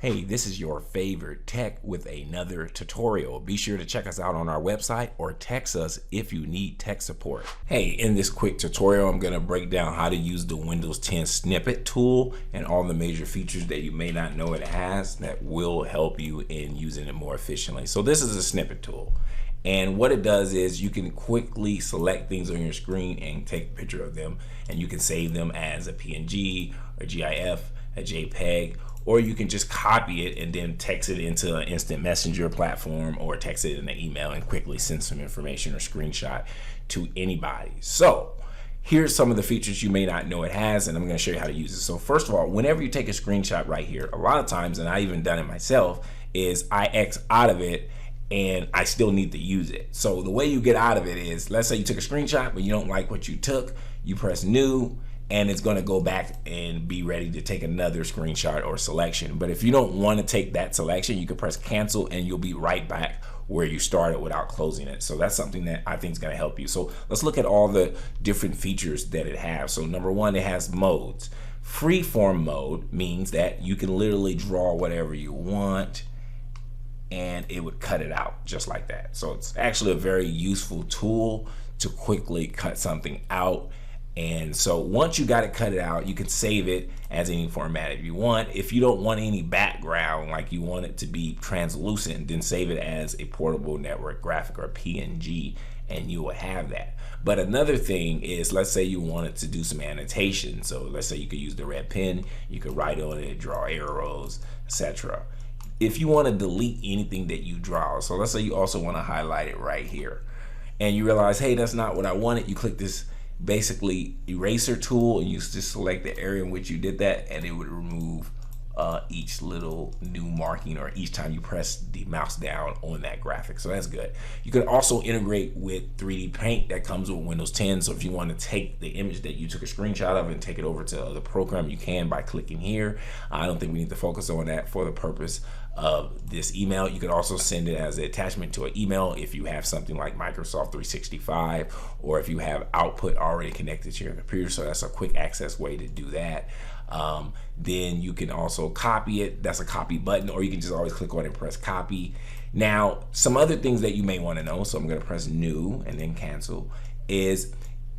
Hey, this is your favorite tech with another tutorial. Be sure to check us out on our website or text us if you need tech support. Hey, in this quick tutorial, I'm gonna break down how to use the Windows 10 snippet tool and all the major features that you may not know it has that will help you in using it more efficiently. So this is a snippet tool. And what it does is you can quickly select things on your screen and take a picture of them, and you can save them as a PNG or GIF, a JPEG, or you can just copy it and then text it into an instant messenger platform or text it in an email and quickly send some information or screenshot to anybody. So here's some of the features you may not know it has, and I'm going to show you how to use it. So first of all, whenever you take a screenshot right here, a lot of times, and I even done it myself, is I X out of it and I still need to use it. So the way you get out of it is, let's say you took a screenshot but you don't like what you took, you press new, and it's going to go back and be ready to take another screenshot or selection. But if you don't want to take that selection, you can press cancel and you'll be right back where you started without closing it. So that's something that I think is going to help you. So let's look at all the different features that it has. So number one, it has modes. Freeform mode means that you can literally draw whatever you want and it would cut it out just like that. So it's actually a very useful tool to quickly cut something out. And so once you got it cut it out, you can save it as any format if you want. If you don't want any background, like you want it to be translucent, then save it as a portable network graphic or PNG, and you will have that. But another thing is, let's say you wanted to do some annotation. So let's say you could use the red pen, you could write on it, draw arrows, etc. If you want to delete anything that you draw, so let's say you also want to highlight it right here, and you realize, hey, that's not what I wanted, you click this basically eraser tool and you just select the area in which you did that, and it would remove each little new marking or each time you press the mouse down on that graphic. So that's good. You can also integrate with 3D Paint that comes with Windows 10. So if you want to take the image that you took a screenshot of and take it over to the program, you can by clicking here. I don't think we need to focus on that for the purpose of this email. You can also send it as an attachment to an email if you have something like Microsoft 365, or if you have Output already connected to your computer. So that's a quick access way to do that. Then you can also copy it. That's a copy button, or you can just always click on it and press copy. Now, some other things that you may want to know, so I'm going to press new and then cancel, is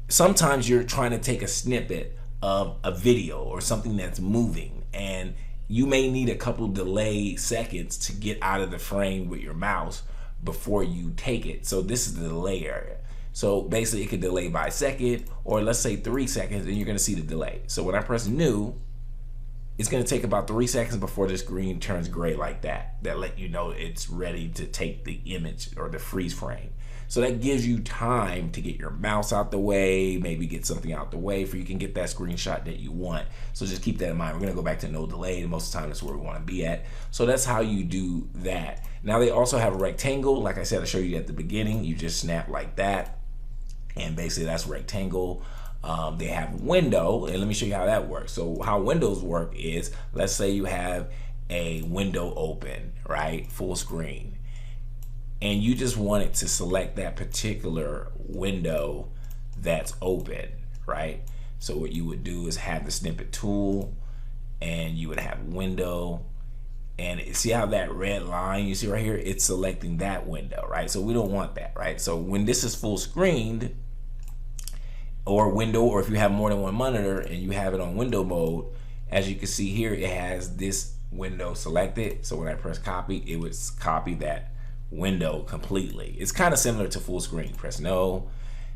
sometimes you're trying to take a snippet of a video or something that's moving, and you may need a couple delay seconds to get out of the frame with your mouse before you take it. So this is the delay area. So basically it could delay by a second, or let's say 3 seconds, and you're gonna see the delay. So when I press new, it's gonna take about 3 seconds before the screen turns gray like that. That let you know it's ready to take the image or the freeze frame. So that gives you time to get your mouse out the way, maybe get something out the way for you can get that screenshot that you want. So just keep that in mind. We're gonna go back to no delay. Most of the time that's where we wanna be at. So that's how you do that. Now they also have a rectangle. Like I said, I showed you at the beginning, you just snap like that. And basically that's rectangle. They have window, and let me show you how that works. So how windows work is, let's say you have a window open, right? Full screen. And you just wanted to select that particular window that's open, right? So what you would do is have the snippet tool, and you would have window, and see how that red line you see right here, it's selecting that window, right? So we don't want that, right? So when this is full screened, or window, or if you have more than one monitor and you have it on window mode, as you can see here, it has this window selected. So when I press copy, it would copy that window completely. It's kind of similar to full screen. Press no,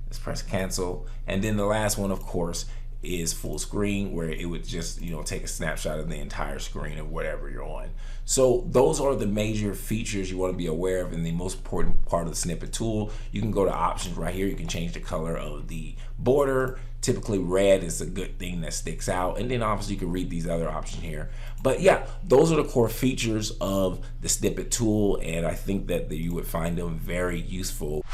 let's press cancel. And then the last one, of course, is full screen, where it would just, you know, take a snapshot of the entire screen of whatever you're on. So those are the major features you want to be aware of in the most important part of the snippet tool. You can go to options right here. You can change the color of the border. Typically red is a good thing that sticks out, and then obviously you can read these other options here. But yeah, those are the core features of the snippet tool, and I think that you would find them very useful.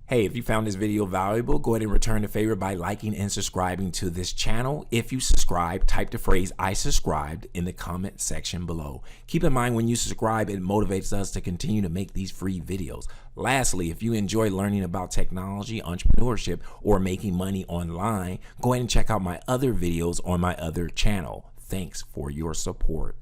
Hey, if you found this video valuable, go ahead and return the favor by liking and subscribing to this channel. If you subscribe, type the phrase "I subscribed" in the comment section below. Keep in mind, when you subscribe, it motivates us to continue to make these free videos. Lastly, if you enjoy learning about technology, entrepreneurship, or making money online, go ahead and check out my other videos on my other channel. Thanks for your support.